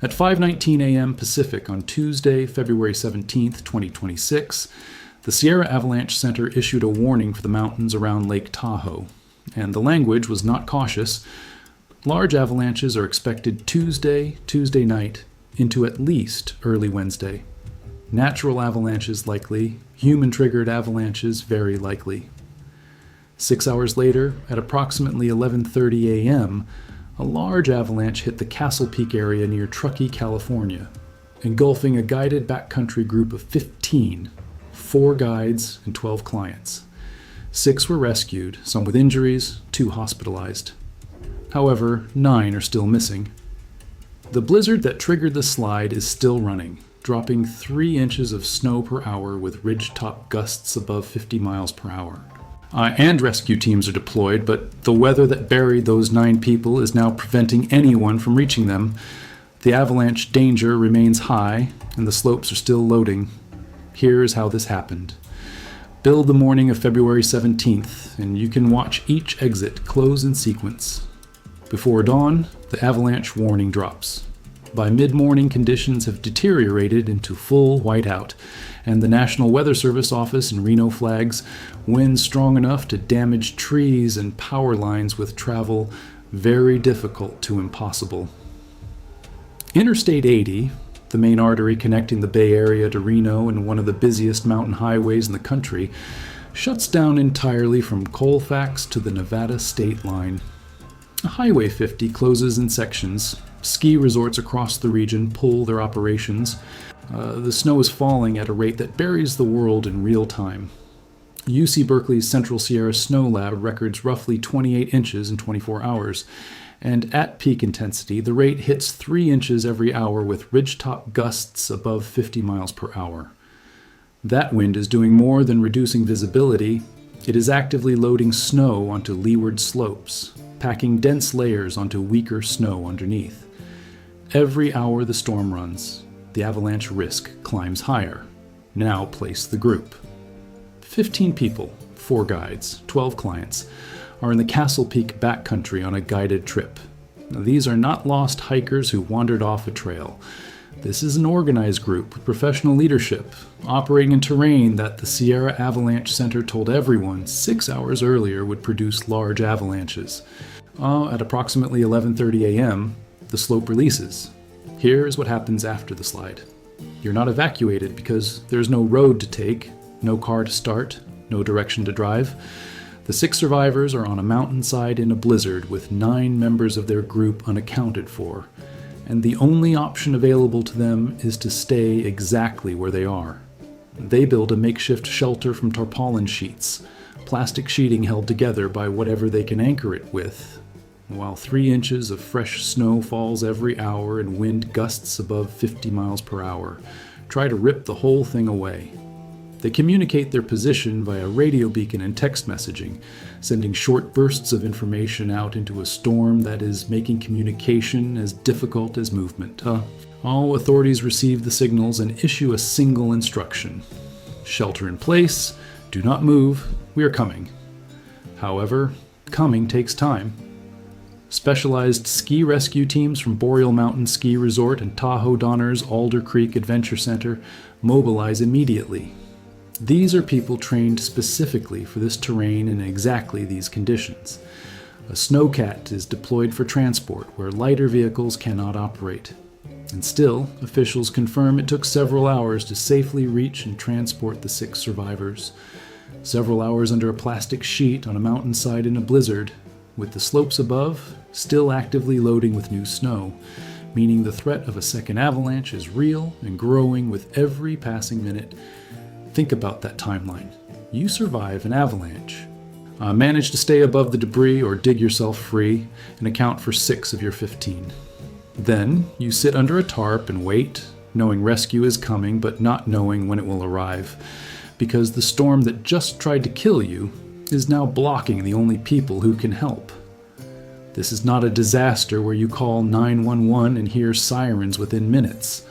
At 5:19 a.m. Pacific on Tuesday, February 17, 2026, the Sierra Avalanche Center issued a warning for the mountains around Lake Tahoe, and the language was not cautious. Large avalanches are expected Tuesday night, into at least early Wednesday. Natural avalanches likely, human-triggered avalanches very likely. 6 hours later, at approximately 11:30 a.m., a large avalanche hit the Castle Peak area near Truckee, California, engulfing a guided backcountry group of 15, 4 guides and 12 clients. 6 were rescued, some with injuries, 2 hospitalized. However, 9 are still missing. The blizzard that triggered the slide is still running, dropping 3 inches of snow per hour with ridge-top gusts above 50 miles per hour. And rescue teams are deployed, but the weather that buried those 9 people is now preventing anyone from reaching them. The avalanche danger remains high, and the slopes are still loading. Here's how this happened. Build the morning of February 17th, and you can watch each exit close in sequence. Before dawn, the avalanche warning drops. By mid-morning, conditions have deteriorated into full whiteout, and the National Weather Service office in Reno flags winds strong enough to damage trees and power lines with travel very difficult to impossible. Interstate 80, the main artery connecting the Bay Area to Reno and one of the busiest mountain highways in the country, shuts down entirely from Colfax to the Nevada state line. Highway 50 closes in sections. Ski resorts across the region pull their operations. The snow is falling at a rate that buries the world in real time. UC Berkeley's Central Sierra Snow Lab records roughly 28 inches in 24 hours, and at peak intensity, the rate hits 3 inches every hour with ridgetop gusts above 50 miles per hour. That wind is doing more than reducing visibility. It is actively loading snow onto leeward slopes, packing dense layers onto weaker snow underneath. Every hour the storm runs, the avalanche risk climbs higher. Now place the group. 15 people, 4 guides, 12 clients, are in the Castle Peak backcountry on a guided trip. Now, these are not lost hikers who wandered off a trail. This is an organized group with professional leadership, operating in terrain that the Sierra Avalanche Center told everyone 6 hours earlier would produce large avalanches. At approximately 11:30 a.m., the slope releases. Here's what happens after the slide. You're not evacuated because there's no road to take, no car to start, no direction to drive. The 6 survivors are on a mountainside in a blizzard with 9 members of their group unaccounted for, and the only option available to them is to stay exactly where they are. They build a makeshift shelter from tarpaulin sheets, plastic sheeting held together by whatever they can anchor it with, while 3 inches of fresh snow falls every hour and wind gusts above 50 miles per hour. Try to rip the whole thing away. They communicate their position via radio beacon and text messaging, sending short bursts of information out into a storm that is making communication as difficult as movement. All authorities receive the signals and issue a single instruction. Shelter in place, do not move, we are coming. However, coming takes time. Specialized ski rescue teams from Boreal Mountain Ski Resort and Tahoe Donner's Alder Creek Adventure Center mobilize immediately. These are people trained specifically for this terrain in exactly these conditions. A snowcat is deployed for transport where lighter vehicles cannot operate. And still, officials confirm it took several hours to safely reach and transport the 6 survivors. Several hours under a plastic sheet on a mountainside in a blizzard, with the slopes above still actively loading with new snow, meaning the threat of a second avalanche is real and growing with every passing minute. Think about that timeline. You survive an avalanche. Manage to stay above the debris or dig yourself free and account for 6 of your 15. Then you sit under a tarp and wait, knowing rescue is coming but not knowing when it will arrive, because the storm that just tried to kill you is now blocking the only people who can help. This is not a disaster where you call 911 and hear sirens within minutes.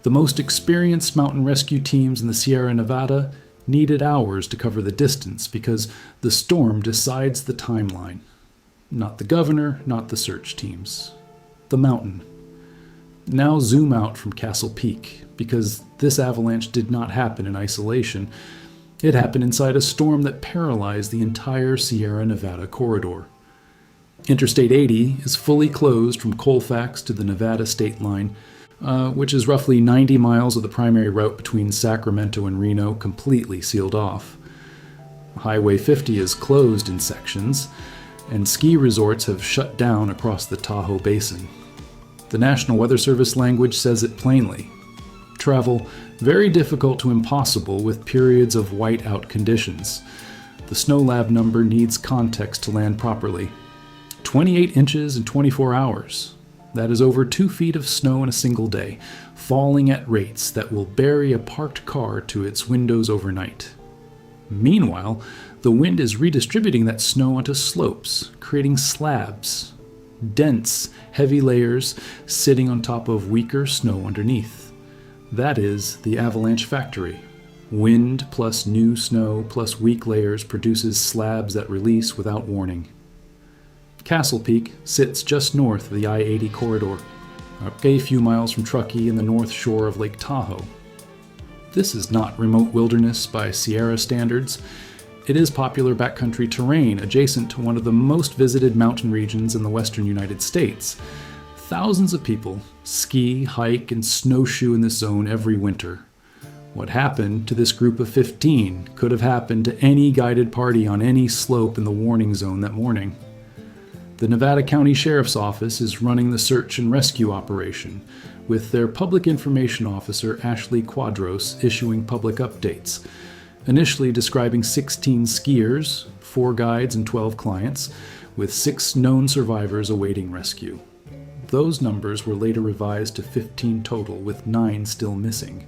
The most experienced mountain rescue teams in the Sierra Nevada needed hours to cover the distance because the storm decides the timeline. Not the governor, not the search teams. The mountain. Now zoom out from Castle Peak, because this avalanche did not happen in isolation. It happened inside a storm that paralyzed the entire Sierra Nevada corridor. Interstate 80 is fully closed from Colfax to the Nevada state line, which is roughly 90 miles of the primary route between Sacramento and Reno, completely sealed off. Highway 50 is closed in sections, and ski resorts have shut down across the Tahoe Basin. The National Weather Service language says it plainly. Travel very difficult to impossible with periods of whiteout conditions. The snow lab number needs context to land properly. 28 inches in 24 hours. That is over 2 feet of snow in a single day, falling at rates that will bury a parked car to its windows overnight. Meanwhile, the wind is redistributing that snow onto slopes, creating slabs, dense, heavy layers sitting on top of weaker snow underneath. That is the avalanche factory. Wind plus new snow plus weak layers produces slabs that release without warning. Castle Peak sits just north of the I-80 corridor, a few miles from Truckee and the north shore of Lake Tahoe. This is not remote wilderness by Sierra standards. It is popular backcountry terrain adjacent to one of the most visited mountain regions in the western United States. Thousands of people ski, hike, and snowshoe in this zone every winter. What happened to this group of 15 could have happened to any guided party on any slope in the warning zone that morning. The Nevada County Sheriff's Office is running the search and rescue operation, with their public information officer Ashley Quadros issuing public updates, initially describing 16 skiers, 4 guides, and 12 clients, with 6 known survivors awaiting rescue. Those numbers were later revised to 15 total, with 9 still missing.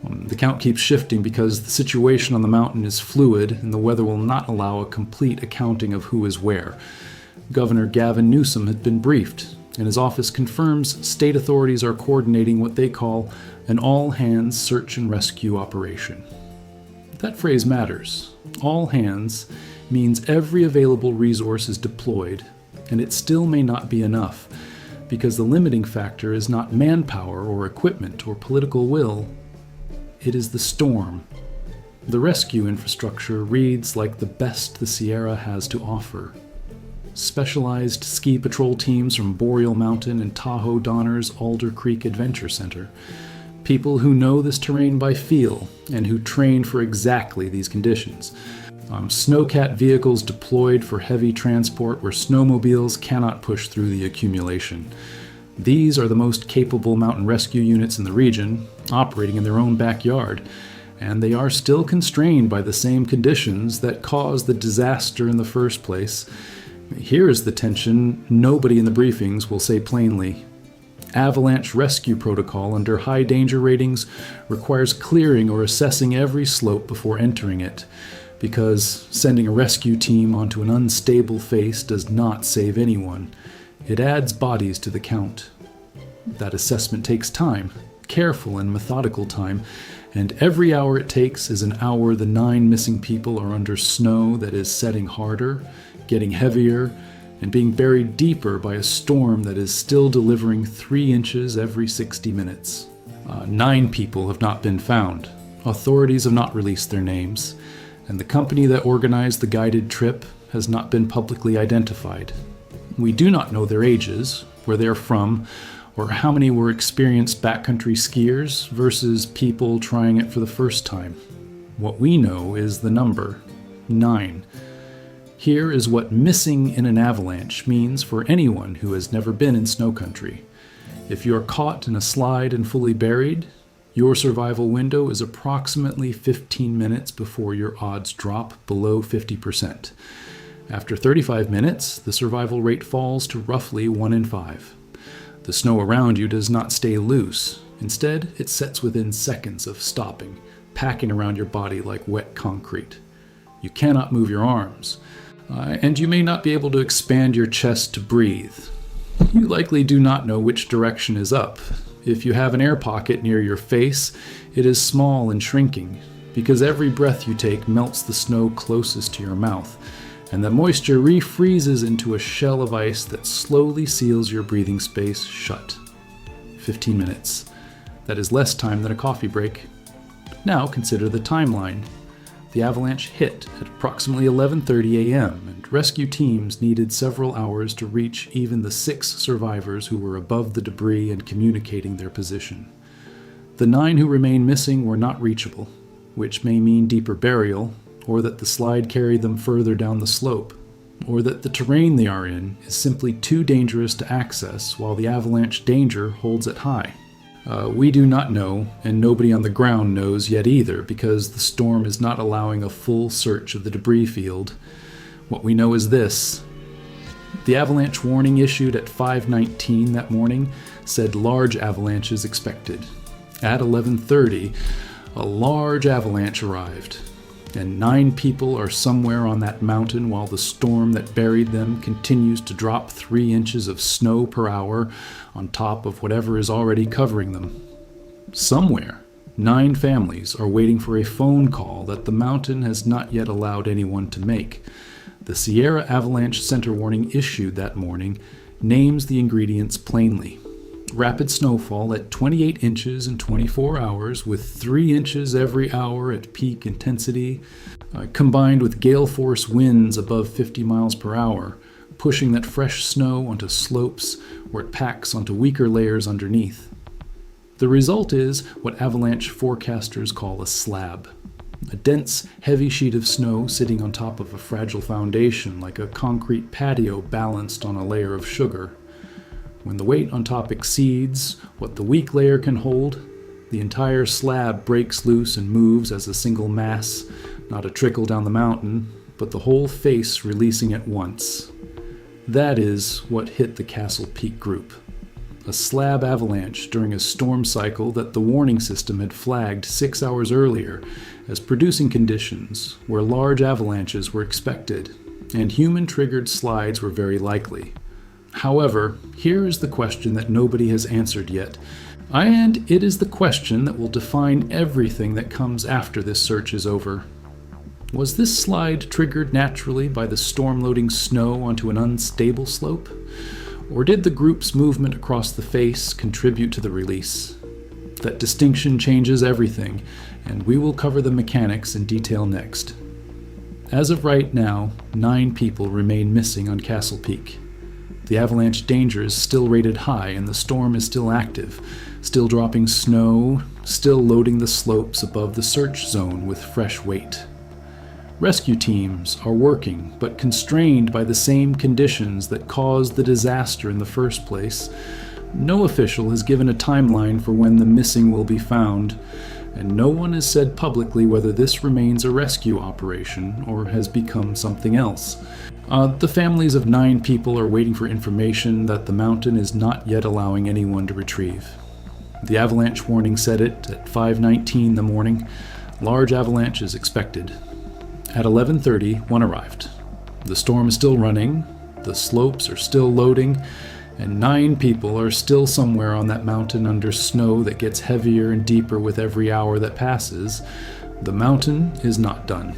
The count keeps shifting because the situation on the mountain is fluid and the weather will not allow a complete accounting of who is where. Governor Gavin Newsom had been briefed, and his office confirms state authorities are coordinating what they call an all-hands search and rescue operation. That phrase matters. All hands means every available resource is deployed, and it still may not be enough, because the limiting factor is not manpower or equipment or political will. It is the storm. The rescue infrastructure reads like the best the Sierra has to offer. Specialized ski patrol teams from Boreal Mountain and Tahoe Donner's Alder Creek Adventure Center. People who know this terrain by feel and who train for exactly these conditions. Snowcat vehicles deployed for heavy transport where snowmobiles cannot push through the accumulation. These are the most capable mountain rescue units in the region, operating in their own backyard, and they are still constrained by the same conditions that caused the disaster in the first place. Here is the tension nobody in the briefings will say plainly. Avalanche rescue protocol under high danger ratings requires clearing or assessing every slope before entering it, because sending a rescue team onto an unstable face does not save anyone. It adds bodies to the count. That assessment takes time, careful and methodical time, and every hour it takes is an hour the 9 missing people are under snow that is setting harder, getting heavier, and being buried deeper by a storm that is still delivering 3 inches every 60 minutes. 9 people have not been found. Authorities have not released their names, and the company that organized the guided trip has not been publicly identified. We do not know their ages, where they are from, or how many were experienced backcountry skiers versus people trying it for the first time. What we know is the number, 9. Here is what missing in an avalanche means for anyone who has never been in snow country. If you are caught in a slide and fully buried, your survival window is approximately 15 minutes before your odds drop below 50%. After 35 minutes, the survival rate falls to roughly 1 in 5. The snow around you does not stay loose. Instead, it sets within seconds of stopping, packing around your body like wet concrete. You cannot move your arms. And you may not be able to expand your chest to breathe. You likely do not know which direction is up. If you have an air pocket near your face, it is small and shrinking, because every breath you take melts the snow closest to your mouth, and the moisture refreezes into a shell of ice that slowly seals your breathing space shut. 15 minutes. That is less time than a coffee break. Now consider the timeline. The avalanche hit at approximately 11:30 a.m., and rescue teams needed several hours to reach even the 6 survivors who were above the debris and communicating their position. The 9 who remain missing were not reachable, which may mean deeper burial, or that the slide carried them further down the slope, or that the terrain they are in is simply too dangerous to access while the avalanche danger holds it high. We do not know, and nobody on the ground knows yet either, because the storm is not allowing a full search of the debris field. What we know is this. The avalanche warning issued at 5:19 that morning said large avalanches expected. At 11:30, a large avalanche arrived, and 9 people are somewhere on that mountain while the storm that buried them continues to drop 3 inches of snow per hour on top of whatever is already covering them. Somewhere, 9 families are waiting for a phone call that the mountain has not yet allowed anyone to make. The Sierra Avalanche Center warning issued that morning names the ingredients plainly. Rapid snowfall at 28 inches in 24 hours with 3 inches every hour at peak intensity, combined with gale force winds above 50 miles per hour, pushing that fresh snow onto slopes where it packs onto weaker layers underneath. The result is what avalanche forecasters call a slab. A dense, heavy sheet of snow sitting on top of a fragile foundation like a concrete patio balanced on a layer of sugar. When the weight on top exceeds what the weak layer can hold, the entire slab breaks loose and moves as a single mass, not a trickle down the mountain, but the whole face releasing at once. That is what hit the Castle Peak group. A slab avalanche during a storm cycle that the warning system had flagged 6 hours earlier as producing conditions where large avalanches were expected, and human-triggered slides were very likely. However, here is the question that nobody has answered yet, and it is the question that will define everything that comes after this search is over. Was this slide triggered naturally by the storm loading snow onto an unstable slope? Or did the group's movement across the face contribute to the release? That distinction changes everything, and we will cover the mechanics in detail next. As of right now, 9 people remain missing on Castle Peak. The avalanche danger is still rated high and the storm is still active, still dropping snow, still loading the slopes above the search zone with fresh weight. Rescue teams are working, but constrained by the same conditions that caused the disaster in the first place. No official has given a timeline for when the missing will be found, and no one has said publicly whether this remains a rescue operation or has become something else. The families of 9 people are waiting for information that the mountain is not yet allowing anyone to retrieve. The avalanche warning said it at 5:19 in the morning. Large avalanche is expected. At 11:30, one arrived. The storm is still running, the slopes are still loading, and 9 people are still somewhere on that mountain under snow that gets heavier and deeper with every hour that passes. The mountain is not done.